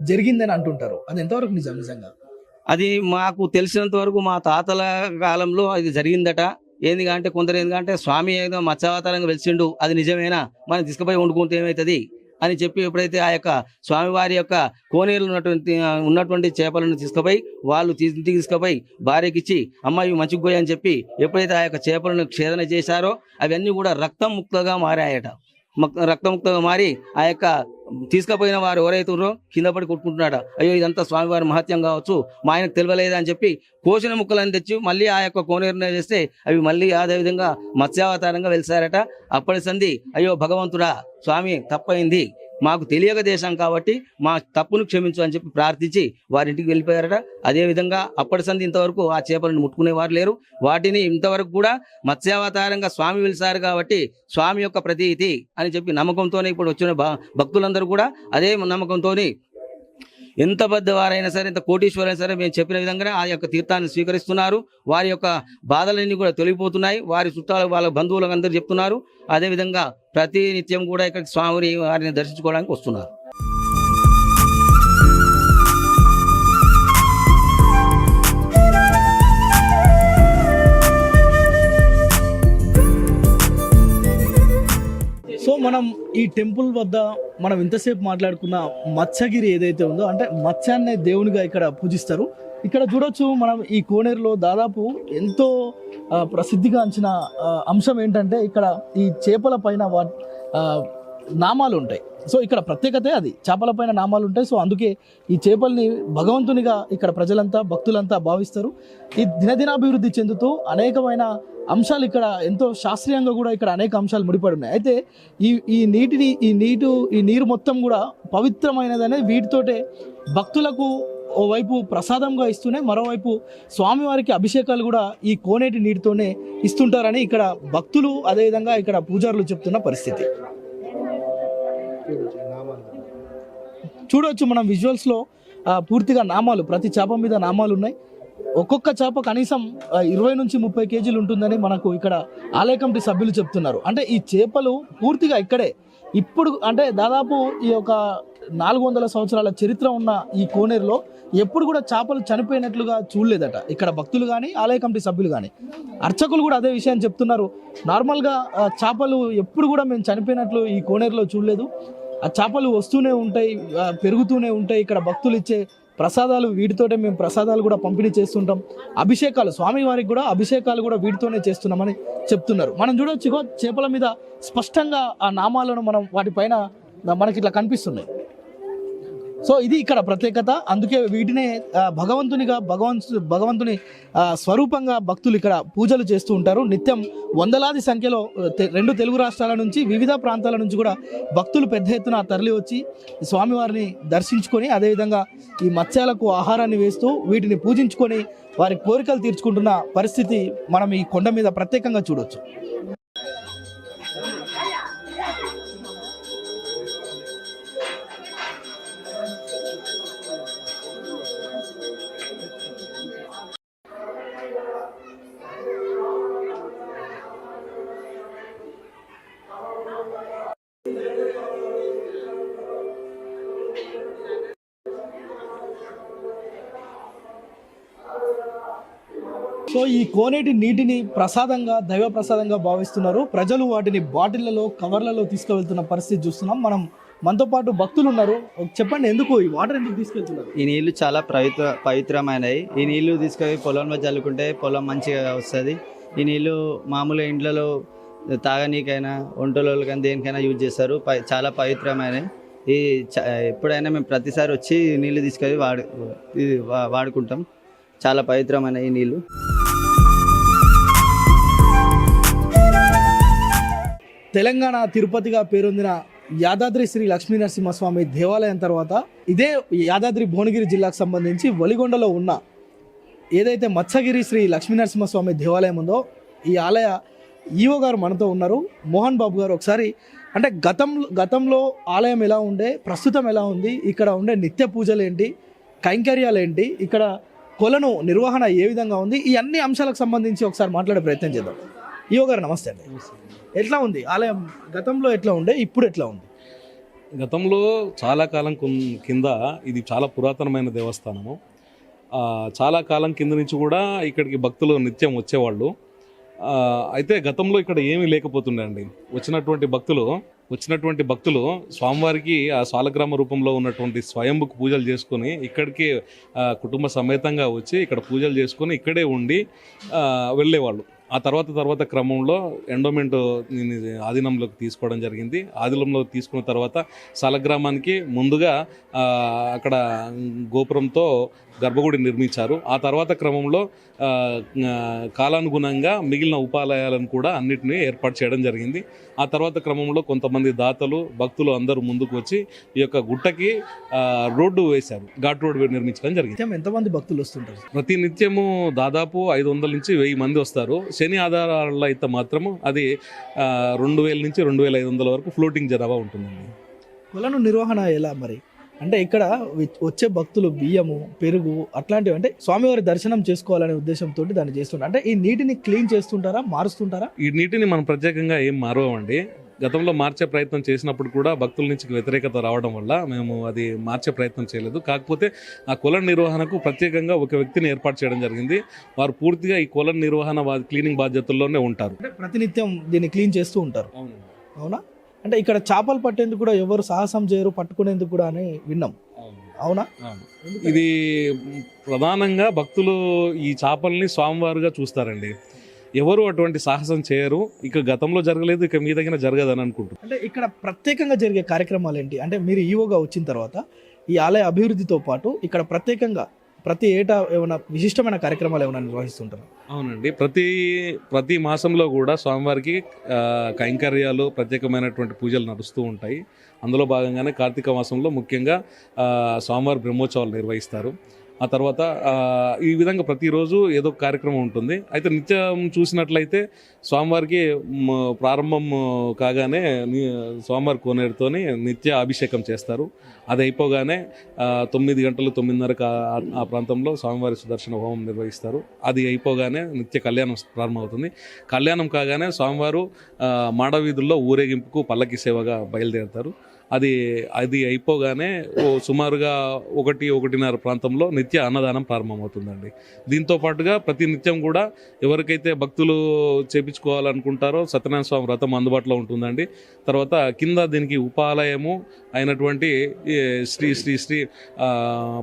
Speaker 2: జరిగిందని అంటుంటారు. అది ఎంతవరకు నిజంగా?
Speaker 7: అది మాకు తెలిసినంత వరకు మా తాతల కాలంలో అది జరిగిందట. ఏందికంటే కొందరు ఏంటంటే స్వామి ఏదో మత్స్యావతారంగా వెలిసిండు, అది నిజమేనా, మనం తీసుకుపోయి వండుకుంటే ఏమవుతుంది అని చెప్పి ఎప్పుడైతే ఆ యొక్క స్వామివారి యొక్క కోనేరు ఉన్నటువంటి చేపలను తీసుకుపోయి వాళ్ళు ఇంటికి తీసుకుపోయి భార్యకిచ్చి అమ్మాయి మంచిగా పోయి అని చెప్పి ఎప్పుడైతే ఆ యొక్క చేపలను ఛేదన చేశారో అవన్నీ కూడా రక్తం ముక్తగా మారాయట. రక్తముక్తంగా మారి ఆ యొక్క తీసుకుపోయిన వారు ఎవరైతే ఉన్నారో కింద పడి కొట్టుకుంటున్నాడు. అయ్యో ఇదంతా స్వామివారి మహత్యం కావచ్చు, మా ఆయనకు తెలియలేదని చెప్పి కోసిన ముక్కలను తెచ్చి మళ్ళీ ఆ యొక్క కోనేరునే చేస్తే అవి మళ్ళీ అదేవిధంగా మత్స్యావతారంగా వెలిసారట. అప్పటి సంధి అయ్యో భగవంతుడా స్వామి తప్పైంది, మాకు తెలియక దేశం కాబట్టి మా తప్పును క్షమించు అని చెప్పి ప్రార్థించి వారింటికి వెళ్ళిపోయారట. అదేవిధంగా అప్పటి సంధి ఇంతవరకు ఆ చేపలను ముట్టుకునేవారు లేరు. వాటిని ఇంతవరకు కూడా మత్స్యావతారంగా స్వామి వెలిసారు కాబట్టి స్వామి యొక్క ప్రతీతి అని చెప్పి నమ్మకంతోనే ఇప్పుడు వచ్చిన భక్తులందరూ కూడా అదే నమ్మకంతో ఎంత పెద్దవారైనా సరే, ఎంత కోటీశ్వరైనా సరే మేము చెప్పిన విధంగానే ఆ యొక్క తీర్థాన్ని స్వీకరిస్తున్నారు. వారి యొక్క బాధలన్నీ కూడా తొలగిపోతున్నాయి. వారి చుట్టాలు వాళ్ళ బంధువులకు అందరూ చెప్తున్నారు. అదేవిధంగా ప్రతి నిత్యం కూడా ఇక్కడ స్వామిని వారిని దర్శించుకోవడానికి వస్తున్నారు.
Speaker 2: సో మనం ఈ టెంపుల్ వద్ద మనం ఇంతసేపు మాట్లాడుకున్న మత్స్యగిరి ఏదైతే ఉందో, అంటే మత్స్యాన్నే దేవునిగా ఇక్కడ పూజిస్తారు. ఇక్కడ చూడొచ్చు మనం ఈ కోనేరులో దాదాపు ఎంతో ప్రసిద్ధిగాంచిన అంశం ఏంటంటే ఇక్కడ ఈ చేపల పైన నామాలు ఉంటాయి. సో ఇక్కడ ప్రత్యేకతే అది, చేపల పైన నామాలు ఉంటాయి. సో అందుకే ఈ చేపల్ని భగవంతునిగా ఇక్కడ ప్రజలంతా భక్తులంతా భావిస్తారు. ఈ దినదినాభివృద్ధి చెందుతూ అనేకమైన అంశాలు ఇక్కడ ఎంతో శాస్త్రీయంగా కూడా ఇక్కడ అనేక అంశాలు ముడిపడి ఉన్నాయి. అయితే ఈ నీరు మొత్తం కూడా పవిత్రమైనదనే వీటితోటే భక్తులకు ఓవైపు ప్రసాదంగా ఇస్తూనే మరోవైపు స్వామివారికి అభిషేకాలు కూడా ఈ కోనేటి నీటితోనే ఇస్తుంటారని ఇక్కడ భక్తులు అదేవిధంగా ఇక్కడ పూజారులు చెప్తున్న పరిస్థితి చూడవచ్చు. మనం విజువల్స్లో పూర్తిగా నామాలు, ప్రతి చేప మీద నామాలు ఉన్నాయి. ఒక్కొక్క చేప కనీసం 20 నుంచి 30 కేజీలు ఉంటుందని మనకు ఇక్కడ ఆలయ కమిటీ సభ్యులు చెప్తున్నారు. అంటే ఈ చేపలు పూర్తిగా ఇక్కడే ఇప్పుడు అంటే దాదాపు ఈ యొక్క 400 సంవత్సరాల చరిత్ర ఉన్న ఈ కోనేరులో ఎప్పుడు కూడా చేపలు చనిపోయినట్లుగా చూడలేదట ఇక్కడ భక్తులు కానీ ఆలయ కమిటీ సభ్యులు కానీ. అర్చకులు కూడా అదే విషయాన్ని చెప్తున్నారు. నార్మల్గా చేపలు ఎప్పుడు కూడా మేము చనిపోయినట్లు ఈ కోనేరులో చూడలేదు. ఆ చేపలు వస్తూనే ఉంటాయి, పెరుగుతూనే ఉంటాయి. ఇక్కడ భక్తులు ఇచ్చే ప్రసాదాలు వీటితోటే మేము ప్రసాదాలు కూడా పంపిణీ చేస్తుంటాం. అభిషేకాలు స్వామివారికి కూడా అభిషేకాలు కూడా వీటితోనే చేస్తున్నామని చెప్తున్నారు. మనం చూడొచ్చు చేపల మీద స్పష్టంగా ఆ నామాలను మనం వాటిపైన మనకి ఇట్లా కనిపిస్తున్నాయి. సో ఇది ఇక్కడ ప్రత్యేకత. అందుకే వీటినే భగవంతుని స్వరూపంగా భక్తులు ఇక్కడ పూజలు చేస్తూ ఉంటారు. నిత్యం వందలాది సంఖ్యలో 2 తెలుగు రాష్ట్రాల నుంచి వివిధ ప్రాంతాల నుంచి కూడా భక్తులు పెద్ద ఎత్తున తరలి వచ్చి స్వామివారిని దర్శించుకొని అదేవిధంగా ఈ మత్స్యాలకు ఆహారాన్ని వేస్తూ వీటిని పూజించుకొని వారి కోరికలు తీర్చుకుంటున్న పరిస్థితి మనం ఈ కొండ మీద ప్రత్యేకంగా చూడొచ్చు. సో ఈ కోనేటి నీటిని ప్రసాదంగా దైవ ప్రసాదంగా భావిస్తున్నారు ప్రజలు. వాటిని బాటిళ్లలో కవర్లలో తీసుకువెళ్తున్న పరిస్థితి చూస్తున్నాం మనం. మనతో పాటు భక్తులు ఉన్నారు. చెప్పండి, ఎందుకు ఈ వాటర్ ఎందుకు తీసుకెళ్తున్నారు?
Speaker 8: ఈ నీళ్లు చాలా పవిత్రమైనవి. ఈ నీళ్లు తీసుకొని పొలంలో చల్లుకుంటే పొలం మంచిగా వస్తుంది. ఈ నీళ్లు మామూలుగా ఇండ్లలో తాగనీకైనా వంటలకైనా దేనికైనా యూజ్ చేస్తారు. చాలా పవిత్రమైనవి. ఈ ఎప్పుడైనా మేము ప్రతిసారి వచ్చి నీళ్లు తీసుకొని వాడుకుంటాం. చాలా పవిత్రమైన ఈ నీళ్లు.
Speaker 2: తెలంగాణ తిరుపతిగా పేరొందిన యాదాద్రి శ్రీ లక్ష్మీ నరసింహస్వామి దేవాలయం తర్వాత ఇదే యాదాద్రి భువనగిరి జిల్లాకు సంబంధించి వలిగొండలో ఉన్న ఏదైతే మత్స్యగిరి శ్రీ లక్ష్మీ నరసింహస్వామి దేవాలయం ఉందో ఈ ఆలయ ఈవో గారు మనతో ఉన్నారు, మోహన్ బాబు గారు. ఒకసారి అంటే గతంలో ఆలయం ఎలా ఉండే, ప్రస్తుతం ఎలా ఉంది, ఇక్కడ ఉండే నిత్య పూజలు ఏంటి, కైంకర్యాలు ఏంటి, ఇక్కడ కొలను నిర్వహణ ఏ విధంగా ఉంది, ఈ అన్ని అంశాలకు సంబంధించి ఒకసారి మాట్లాడే ప్రయత్నం చేద్దాం. ఈవో గారు నమస్తే అండి. ఎట్లా ఉంది ఆలయం? గతంలో ఎట్లా ఉండే, ఇప్పుడు ఎట్లా ఉంది?
Speaker 9: గతంలో చాలా కాలం కింద ఇది చాలా పురాతనమైన దేవస్థానము. చాలా కాలం కింద నుంచి కూడా ఇక్కడికి భక్తులు నిత్యం వచ్చేవాళ్ళు. అయితే గతంలో ఇక్కడ ఏమీ లేకపోతుండే అండి. వచ్చినటువంటి భక్తులు స్వామివారికి ఆ సాలగ్రామ రూపంలో ఉన్నటువంటి స్వయంభుకు పూజలు చేసుకొని ఇక్కడికి కుటుంబ సమేతంగా వచ్చి ఇక్కడ పూజలు చేసుకొని ఇక్కడే ఉండి వెళ్ళేవాళ్ళు. ఆ తర్వాత క్రమంలో ఎండోమెంట్ ఆధీనంలోకి తీసుకోవడం జరిగింది. ఆధీనంలోకి తీసుకున్న తర్వాత సాలగ్రామానికి ముందుగా అక్కడ గోపురంతో గర్భగుడి నిర్మించారు. ఆ తర్వాత క్రమంలో కాలానుగుణంగా మిగిలిన ఉపాలయాలను కూడా అన్నిటినీ ఏర్పాటు చేయడం జరిగింది. ఆ తర్వాత క్రమంలో కొంతమంది దాతలు భక్తులు అందరూ ముందుకు వచ్చి ఈ యొక్క గుట్టకి రోడ్డు వేశారు. ఘాట్ రోడ్డు నిర్మించడం జరిగింది.
Speaker 2: ఎంతమంది భక్తులు వస్తుంటారు?
Speaker 9: ప్రతి నిత్యము దాదాపు 500 నుంచి 1000 మంది వస్తారు. శని ఆధారాల్లో అయితే మాత్రము అది 2000 నుంచి 2500 వరకు ఫ్లోటింగ్ జనాభా ఉంటుందండి.
Speaker 2: కొలను నిర్వహణ ఎలా మరి? అంటే ఇక్కడ వచ్చే భక్తులు బియ్యము, పెరుగు అట్లాంటివి అంటే స్వామివారి దర్శనం చేసుకోవాలనే ఉద్దేశంతో దాన్ని చేస్తుంటారు. అంటే ఈ నీటిని క్లీన్ చేస్తుంటారా, మారుస్తుంటారా?
Speaker 9: ఈ నీటిని మనం ప్రత్యేకంగా ఏం మారవండి. గతంలో మార్చే ప్రయత్నం చేసినప్పుడు కూడా భక్తుల నుంచి వ్యతిరేకత రావడం వల్ల మేము అది మార్చే ప్రయత్నం చేయలేదు. కాకపోతే ఆ కొలను నిర్వహణకు ప్రత్యేకంగా ఒక వ్యక్తిని ఏర్పాటు చేయడం జరిగింది. వారు పూర్తిగా ఈ కొలను నిర్వహణ క్లీనింగ్ బాధ్యతల్లోనే ఉంటారు.
Speaker 2: ప్రతినిత్యం దీన్ని క్లీన్ చేస్తూ ఉంటారు. అవునా? అంటే ఇక్కడ చేపలు పట్టేందుకు కూడా ఎవరు సాహసం చేయరు, పట్టుకునేందుకు కూడా అని విన్నాం. అవునా?
Speaker 9: ఇది ప్రధానంగా భక్తులు ఈ చేపల్ని స్వామివారుగా చూస్తారండి. ఎవరు అటువంటి సాహసం చేయరు. ఇక గతంలో జరగలేదు, ఇక మీ దగ్గర జరగదని అనుకుంటున్నారు.
Speaker 2: అంటే ఇక్కడ ప్రత్యేకంగా జరిగే కార్యక్రమాలు ఏంటి? అంటే మీరు ఈవోగా వచ్చిన తర్వాత ఈ ఆలయ అభివృద్ధితో పాటు ఇక్కడ ప్రత్యేకంగా ప్రతి ఏటా ఏమైనా విశిష్టమైన కార్యక్రమాలు ఏమైనా నిర్వహిస్తుంటారు?
Speaker 9: అవునండి, ప్రతి మాసంలో కూడా స్వామివారికి కైంకర్యాలు ప్రత్యేకమైనటువంటి పూజలు నడుస్తూ ఉంటాయి. అందులో భాగంగానే కార్తీక మాసంలో ముఖ్యంగా స్వామివారి బ్రహ్మోత్సవాలు నిర్వహిస్తారు. ఆ తర్వాత ఈ విధంగా ప్రతిరోజు ఏదో ఒక కార్యక్రమం ఉంటుంది. అయితే నిత్యం చూసినట్లయితే స్వామివారికి ప్రారంభం కాగానే స్వామివారి కోనేరుతోని నిత్య అభిషేకం చేస్తారు. అది అయిపోగానే 9 గంటలు 9:30 ఆ ప్రాంతంలో స్వామివారి సుదర్శన హోమం నిర్వహిస్తారు. అది అయిపోగానే నిత్య కళ్యాణం ప్రారంభమవుతుంది. కళ్యాణం కాగానే స్వామివారు మాడవీధుల్లో ఊరేగింపుకు పల్లకి సేవగా బయలుదేరుతారు. అది అయిపోగానే సుమారుగా 1-1:30 ప్రాంతంలో నిత్య అన్నదానం ప్రారంభమవుతుందండి. దీంతో పాటుగా ప్రతి నిత్యం కూడా ఎవరికైతే భక్తులు చేపించుకోవాలనుకుంటారో సత్యనారాయణ స్వామి వ్రతం అందుబాటులో ఉంటుందండి. తర్వాత కింద దీనికి ఉపాలయము అయినటువంటి శ్రీ శ్రీ శ్రీ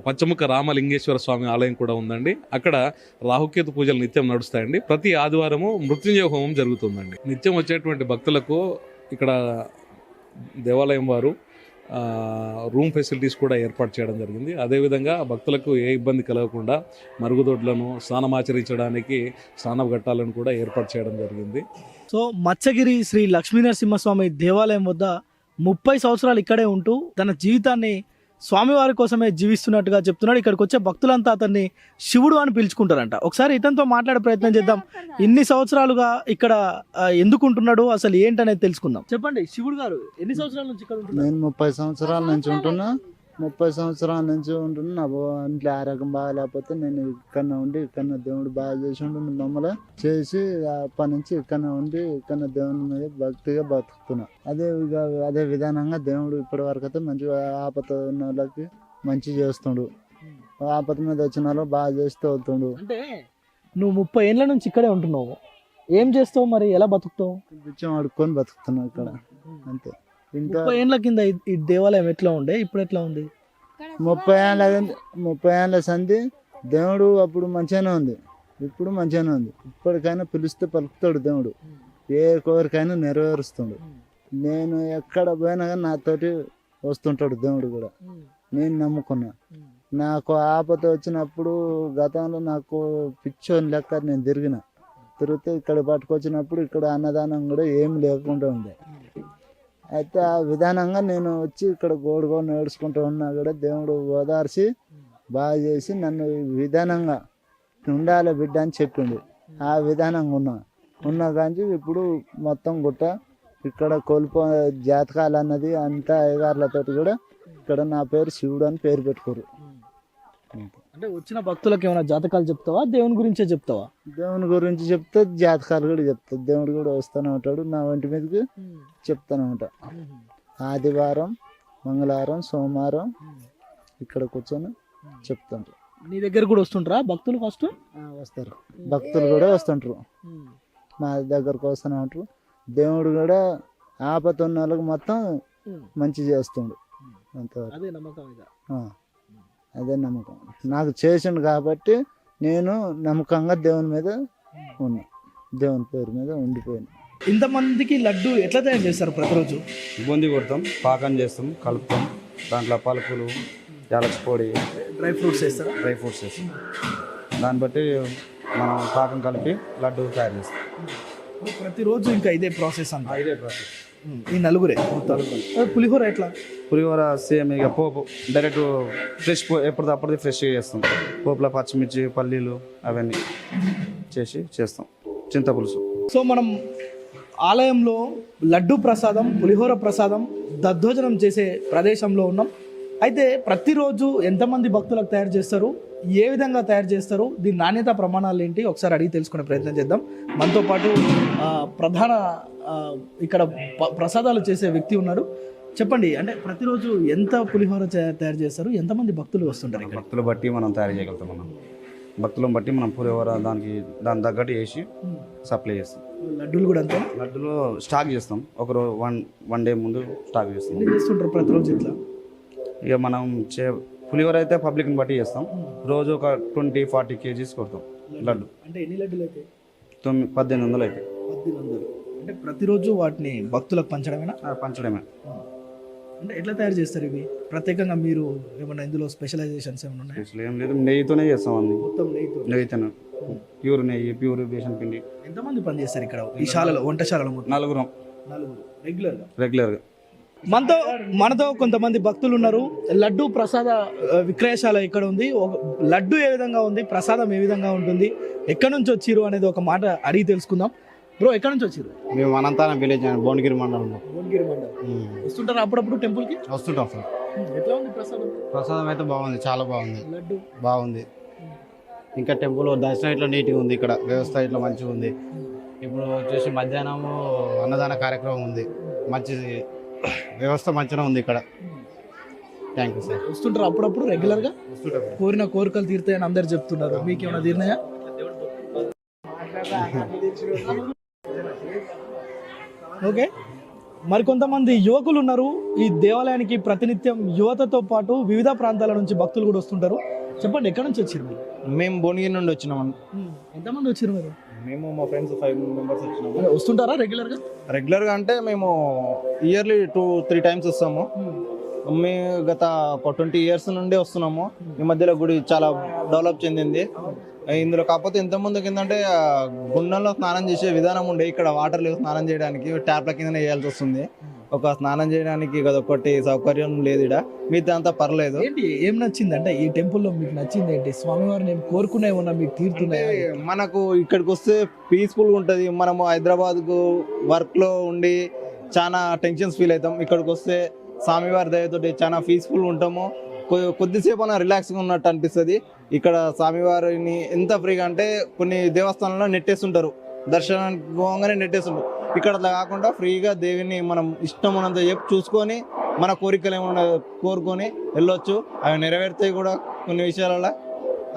Speaker 9: పంచముఖ రామలింగేశ్వర స్వామి ఆలయం కూడా ఉందండి. అక్కడ రాహుకేతు పూజలు నిత్యం నడుస్తాయండి. ప్రతి ఆదివారము మృత్యుంజయ హోమం జరుగుతుందండి. నిత్యం వచ్చేటువంటి భక్తులకు ఇక్కడ దేవాలయం వారు రూమ్ ఫెసిలిటీస్ కూడా ఏర్పాటు చేయడం జరిగింది. అదేవిధంగా భక్తులకు ఏ ఇబ్బంది కలగకుండా మరుగుదొడ్లను స్నానమాచరించడానికి స్నాన ఘట్టాలను కూడా ఏర్పాటు చేయడం జరిగింది.
Speaker 2: సో మత్స్యగిరి శ్రీ లక్ష్మీ నరసింహస్వామి దేవాలయం వద్ద 30 సంవత్సరాలు ఇక్కడే ఉంటూ తన జీవితాన్ని స్వామివారి కోసమే జీవిస్తున్నట్టుగా చెప్తున్నాడు. ఇక్కడికి వచ్చే భక్తులంతా అతన్ని శివుడు అని పిలుచుకుంటారంట. ఒకసారి ఇతనితో మాట్లాడే ప్రయత్నం చేద్దాం. ఇన్ని సంవత్సరాలుగా ఇక్కడ ఎందుకుంటున్నాడు, అసలు ఏంటనేది తెలుసుకుందాం. చెప్పండి శివుడు గారు, ఎన్ని సంవత్సరాల నుంచి ఇక్కడ ఉంటున్నారు?
Speaker 10: నేను 30 సంవత్సరాల నుంచి ఉంటున్నా. 30 సంవత్సరాల నుంచి ఉంటున్నా. నా ఇంట్లో ఆరోగ్యం బాగాలేకపోతే నేను ఇక్కడ ఉండి ఇక్కడ దేవుడు బాగా చేసి ఉండి మమ్మల్ని చేసి అప్పటి నుంచి ఇక్కడ ఉండి ఇక్కడ దేవుని మీద భక్తిగా బతుకుతున్నా. అదే విధానంగా దేవుడు ఇప్పటి వరకు అయితే మంచిగా ఆపద ఉన్న వాళ్ళకి మంచి చేస్తుండు. ఆపద మీద వచ్చిన వాళ్ళు బాగా చేస్తూ అవుతుండు.
Speaker 2: అంటే నువ్వు 30 ఏళ్ళ నుంచి ఇక్కడే ఉంటున్నావు, ఏం చేస్తావు మరి, ఎలా బతుకుతావు?
Speaker 10: బిచ్చం ఆడుకొని బతుకుతున్నాం ఇక్కడ అంతే. ఇంకా
Speaker 2: 30 ఏళ్ళ కింద ఈ దేవాలయం ఎట్లా ఉండే, ఇప్పుడు ఎట్లా ఉంది?
Speaker 10: 30 ఏళ్ళ సంధి దేవుడు అప్పుడు మంచిగానే ఉంది, ఇప్పుడు మంచిగానే ఉంది. ఇప్పటికైనా పిలిస్తే పలుకుతాడు దేవుడు, ఏ కోరికైనా నెరవేరుస్తాడు. నేను ఎక్కడ పోయినా కానీ నాతోటి వస్తుంటాడు దేవుడు కూడా, నేను నమ్ముకున్నా. నాకు ఆపద వచ్చినప్పుడు గతంలో నాకు పిచ్చోని లెక్క నేను తిరిగితే ఇక్కడ పట్టుకొచ్చినప్పుడు ఇక్కడ అన్నదానం కూడా ఏమి లేకుండా ఉండే. అయితే ఆ విధానంగా నేను వచ్చి ఇక్కడ గోడుకొని ఏడుచుకుంటూ ఉన్నా కూడా దేవుడు ఓదార్చి బాగా చేసి నన్ను ఈ విధానంగా ఉండాలి బిడ్డ అని చెప్పిండు. ఆ విధానంగా ఉన్నా కానీ ఇప్పుడు మొత్తం గుట్ట ఇక్కడ జాతకాలు అన్నది అంతా అయ్యగారులతో కూడా ఇక్కడ నా పేరు శివుడు అని పేరు పెట్టుకోరు.
Speaker 2: అంటే వచ్చిన భక్తులకు ఏమైనా జాతకాలు చెప్తావా, దేవుని గురించే చెప్తావా?
Speaker 10: దేవుని గురించి చెప్తే జాతకాలు కూడా చెప్తా. దేవుడు కూడా వస్తూనే ఉంటాడు నా ఒంటి మీదకి, చెప్తూనే ఉంటా. ఆదివారం, మంగళవారం, సోమవారం ఇక్కడ కూర్చొని చెప్తుంటారు.
Speaker 2: నీ దగ్గర కూడా వస్తుంటారా భక్తులు? ఫస్ట్
Speaker 10: వస్తారు, భక్తులు కూడా వస్తుంటారు, మా దగ్గరకు వస్తూనే ఉంటారు. దేవుడు కూడా ఆపద ఉన్న వాళ్ళకి మొత్తం మంచి చేస్తుండు అంతవరకు.
Speaker 2: అదే నమ్మకం ఇదా?
Speaker 10: అదే నమ్మకం నాకు చేసిండు కాబట్టి నేను నమ్మకంగా దేవుని మీద ఉన్నా, దేవుని పేరు మీద ఉండిపోయాను.
Speaker 2: ఇంతమందికి లడ్డు ఎట్లా తయారు చేస్తారు ప్రతిరోజు?
Speaker 8: బూందీ కొడతాం, పాకం చేస్తాం, కలుపుతాం, దాంట్లో పలుకులు, యాలక్కి పొడి,
Speaker 2: డ్రై ఫ్రూట్స్ వేస్తారా?
Speaker 8: డ్రై ఫ్రూట్స్ వేస్తాం. దాన్ని బట్టి మనం పాకం కలిపి లడ్డు తయారు చేస్తాం.
Speaker 2: ప్రతిరోజు ఇంకా ఇదే ప్రాసెస్ అంట?
Speaker 8: ఇదే ప్రాసెస్.
Speaker 2: ఈ నలుగురే పులిహోర ఎట్లా?
Speaker 8: పులిహోర సేమ్ ఇక పోపు డైరెక్ట్ ఫ్రెష్ ఎప్పటిదప్పటిది ఫ్రెష్గా చేస్తాం. పోపులో పచ్చిమిర్చి, పల్లీలు అవన్నీ చేస్తాం. చింతపులుసు.
Speaker 2: సో మనం ఆలయంలో లడ్డు ప్రసాదం, పులిహోర ప్రసాదం, దద్దోజనం చేసే ప్రదేశంలో ఉన్నాం. అయితే ప్రతిరోజు ఎంతమంది భక్తులకు తయారు చేస్తారు, ఏ విధంగా తయారు చేస్తారు, దీని నాణ్యత ప్రమాణాలు ఏంటి ఒకసారి అడిగి తెలుసుకునే ప్రయత్నం చేద్దాం. మనతో పాటు ప్రధాన ఇక్కడ ప్రసాదాలు చేసే వ్యక్తి ఉన్నాడు. చెప్పండి, అంటే ప్రతిరోజు ఎంత పులిహోర తయారు చేస్తారు, ఎంతమంది భక్తులు వస్తుంటారు?
Speaker 8: భక్తులు బట్టి మనం తయారు చేయగలుగుతాం. భక్తులను బట్టి మనం పులిహోర దాని తగ్గట్టు వేసి సప్లై చేస్తాం.
Speaker 2: లడ్డూలు కూడా అంతే?
Speaker 8: లడ్డూలు స్టాక్ చేస్తాం, ఒకరోజు వన్ డే ముందు స్టాక్ చేస్తాం.
Speaker 2: చేస్తుంటారు ప్రతిరోజు ఇట్లా?
Speaker 8: ఇక మనం పులిహోర అయితే పబ్లిక్ని బట్టి చేస్తాం. రోజు ఒక 20-40 kgs కొడతాం లడ్డు.
Speaker 2: అంటే ఎన్ని లడ్డూలు అయితే?
Speaker 8: 1800 అయితే.
Speaker 2: 1800. అంటే ప్రతిరోజు వాటిని భక్తులకు పంచడమేనా?
Speaker 8: పంచడమే.
Speaker 2: అంటే ఎట్లా తయారు చేస్తారు ఇవి? ప్రత్యేకంగా మీరు ఏమన్నా ఇందులో స్పెషలైజేషన్స్ ఏమైనా ఉన్నాయి?
Speaker 8: అసలు ఏం లేదు, నెయ్యితోనే చేస్తాం అన్ని.
Speaker 2: మొత్తం
Speaker 8: నెయ్యితోనే, ప్యూర్ నెయ్యి, ప్యూర్ బేషన్ పిండి.
Speaker 2: ఎంతమంది పని చేస్తారు ఇక్కడ ఈ శాలలో, వంటశాలలో?
Speaker 8: నలుగురు రెగ్యులర్గా.
Speaker 2: మనతో కొంతమంది భక్తులు ఉన్నారు. లడ్డు ప్రసాద విక్రయశాల ఇక్కడ ఉంది. లడ్డు ఏ విధంగా ఉంది, ప్రసాదం ఏ విధంగా ఉంటుంది, ఎక్కడి నుంచి వచ్చిరు అనేది ఒక మాట అడిగి తెలుసుకుందాం. బ్రో, ఎక్కడి నుంచి వచ్చిరు?
Speaker 3: మేము అనంతరం విలేజ్, భువనగిరి మండలం.
Speaker 2: వస్తుంటారా అప్పుడప్పుడు టెంపుల్కి?
Speaker 3: వస్తుంటాం సార్.
Speaker 2: ఎట్లా ఉంది ప్రసాదం?
Speaker 3: ప్రసాదం అయితే బాగుంది, చాలా బాగుంది.
Speaker 2: లడ్డు
Speaker 3: బాగుంది. ఇంకా టెంపుల్ దర్శనం ఇట్లా నీట్గా ఉంది, ఇక్కడ వ్యవస్థ ఇట్లా మంచిగా ఉంది. ఇప్పుడు వచ్చేసి మధ్యాహ్నము అన్నదాన కార్యక్రమం ఉంది, మంచిది వ్యవస్థ మంచిగా ఉంది ఇక్కడ. Thank you sir.
Speaker 2: వస్తుంటారు అప్పుడప్పుడు రెగ్యులర్గా?
Speaker 3: వస్తుంటారు.
Speaker 2: కోరిన కోరికలు తీరుతాయని అందరు చెప్తున్నారు, మీకు ఏమైనా తీరినాయా? ఓకే, మరికొంతమంది యువకులు ఉన్నారు ఈ దేవాలయానికి. ప్రతినిత్యం యువతతో పాటు వివిధ ప్రాంతాల నుంచి భక్తులు కూడా వస్తుంటారు. చెప్పండి, ఎక్కడి నుంచి వచ్చారు మీరు?
Speaker 6: మేము భువనగిరి నుండి వచ్చినాం.
Speaker 2: ఎంతమంది వచ్చారు మీరు?
Speaker 6: మేము మా ఫ్రెండ్స్ 5 members వచ్చినాము.
Speaker 2: వస్తుంటారా రెగ్యులర్గా?
Speaker 6: రెగ్యులర్గా అంటే మేము ఇయర్లీ 2-3 times వస్తాము. మేము గత ఒక 20 years నుండి వస్తున్నాము. ఈ మధ్యలో గుడి చాలా డెవలప్ చెందింది ఇందులో. కాకపోతే ఇంతకుముందుకు ఏంటంటే గుండంలో స్నానం చేసే విధానం ఉండే, ఇక్కడ వాటర్ లేవు స్నానం చేయడానికి, ట్యాప్ల కిందనే వేయాల్సి వస్తుంది. ఒక స్నానం చేయడానికి ఒకటి సౌకర్యం లేదు ఇక్కడ, మిగతా అంతా పర్లేదు.
Speaker 2: ఏంటి ఏం నచ్చింది అంటే ఈ టెంపుల్లో మీకు నచ్చింది ఏంటి? స్వామివారిని ఏం కోరుకునే ఉన్నా మీకు తీరుతున్నాయి?
Speaker 6: మనకు ఇక్కడికి వస్తే పీస్ఫుల్గా ఉంటుంది. మనము హైదరాబాద్కు వర్క్లో ఉండి చాలా టెన్షన్స్ ఫీల్ అవుతాం. ఇక్కడికి వస్తే స్వామివారి దయతోటి చాలా పీస్ఫుల్గా ఉంటాము. కొద్దిసేపు అన్న రిలాక్స్గా ఉన్నట్టు అనిపిస్తుంది. ఇక్కడ స్వామివారిని ఎంత ఫ్రీగా అంటే కొన్ని దేవస్థానాల్లో నెట్టేస్తుంటారు, దర్శనానికి పోగానే నెట్టేస్తుంటారు. ఇక్కడ అట్లా కాకుండా ఫ్రీగా దేవిని మనం ఇష్టం ఉన్నంత చెప్పి చూసుకొని మన కోరికలు ఏమన్నా కోరుకొని వెళ్ళొచ్చు. అవి నెరవేరుతాయి కూడా కొన్ని విషయాలలో.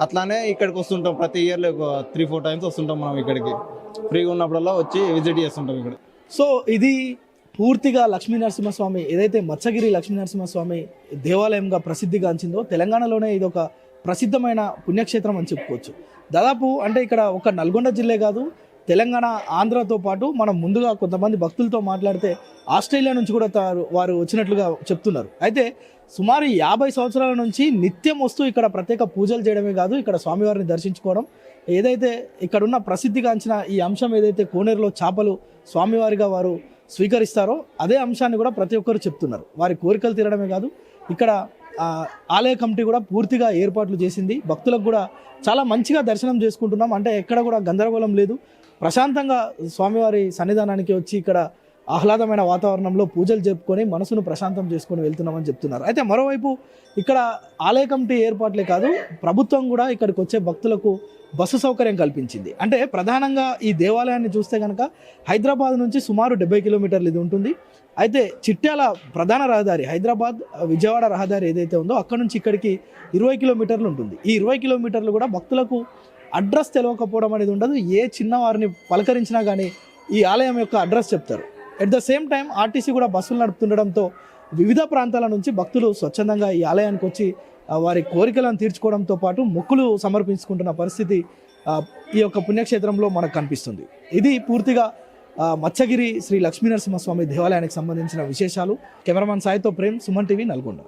Speaker 11: అట్లానే ఇక్కడికి వస్తుంటాం ప్రతి ఇయర్లో 3-4 టైమ్స్ వస్తుంటాం మనం ఇక్కడికి. ఫ్రీగా ఉన్నప్పుడల్లా వచ్చి విజిట్ చేస్తుంటాం ఇక్కడ.
Speaker 2: సో ఇది పూర్తిగా లక్ష్మీ నరసింహస్వామి ఏదైతే మత్స్యగిరి లక్ష్మీ నరసింహస్వామి దేవాలయంగా ప్రసిద్ధిగాంచిందో తెలంగాణలోనే ఇది ఒక ప్రసిద్ధమైన పుణ్యక్షేత్రం అని చెప్పుకోవచ్చు. దాదాపు అంటే ఇక్కడ ఒక నల్గొండ జిల్లా కాదు, తెలంగాణ ఆంధ్రతో పాటు మనం ముందుగా కొంతమంది భక్తులతో మాట్లాడితే ఆస్ట్రేలియా నుంచి కూడా వారు వచ్చినట్లుగా చెప్తున్నారు. అయితే సుమారు 50 సంవత్సరాల నుంచి నిత్యం వస్తూ ఇక్కడ ప్రత్యేక పూజలు చేయడమే కాదు, ఇక్కడ స్వామివారిని దర్శించుకోవడం, ఏదైతే ఇక్కడున్న ప్రసిద్ధిగాంచిన ఈ అంశం ఏదైతే కోనేరులో చేపలు స్వామివారిగా వారు స్వీకరిస్తారో అదే అంశాన్ని కూడా ప్రతి ఒక్కరు చెప్తున్నారు. వారి కోరికలు తీరడమే కాదు, ఇక్కడ ఆలయ కమిటీ కూడా పూర్తిగా ఏర్పాట్లు చేసింది. భక్తులకు కూడా చాలా మంచిగా దర్శనం చేసుకుంటున్నాం. అంటే ఎక్కడ కూడా గందరగోళం లేదు, ప్రశాంతంగా స్వామివారి సన్నిధానానికి వచ్చి ఇక్కడ ఆహ్లాదమైన వాతావరణంలో పూజలు జరుపుకొని మనసును ప్రశాంతం చేసుకొని వెళ్తున్నామని చెప్తున్నారు. అయితే మరోవైపు ఇక్కడ ఆలయ కమిటీ ఏర్పాట్లే కాదు, ప్రభుత్వం కూడా ఇక్కడికి వచ్చే భక్తులకు బస్సు సౌకర్యం కల్పించింది. అంటే ప్రధానంగా ఈ దేవాలయాన్ని చూస్తే కనుక హైదరాబాద్ నుంచి సుమారు 70 కిలోమీటర్లు ఇది ఉంటుంది. అయితే చిట్యాల ప్రధాన రహదారి హైదరాబాద్ విజయవాడ రహదారి ఏదైతే ఉందో అక్కడ నుంచి ఇక్కడికి 20 కిలోమీటర్లు ఉంటుంది. ఈ 20 కిలోమీటర్లు కూడా భక్తులకు అడ్రస్ తెలియకపోవడం అనేది ఉండదు. ఏ చిన్నవారిని పలకరించినా కానీ ఈ ఆలయం యొక్క అడ్రస్ చెప్తారు. At the same time RTC కూడా బస్సులు నడుపుతుండడంతో వివిధ ప్రాంతాల నుంచి భక్తులు స్వచ్ఛందంగా ఈ ఆలయానికి వచ్చి వారి కోరికలను తీర్చుకోవడంతో పాటు మొక్కులు సమర్పించుకుంటున్న పరిస్థితి ఈ యొక్క పుణ్యక్షేత్రంలో మనకు కనిపిస్తుంది. ఇది పూర్తిగా మత్స్యగిరి శ్రీ లక్ష్మీ నరసింహస్వామి దేవాలయానికి సంబంధించిన విశేషాలు. కెమెరామాన్ సాయితో ప్రేమ్, సుమన్ టీవీ, నల్గొండ.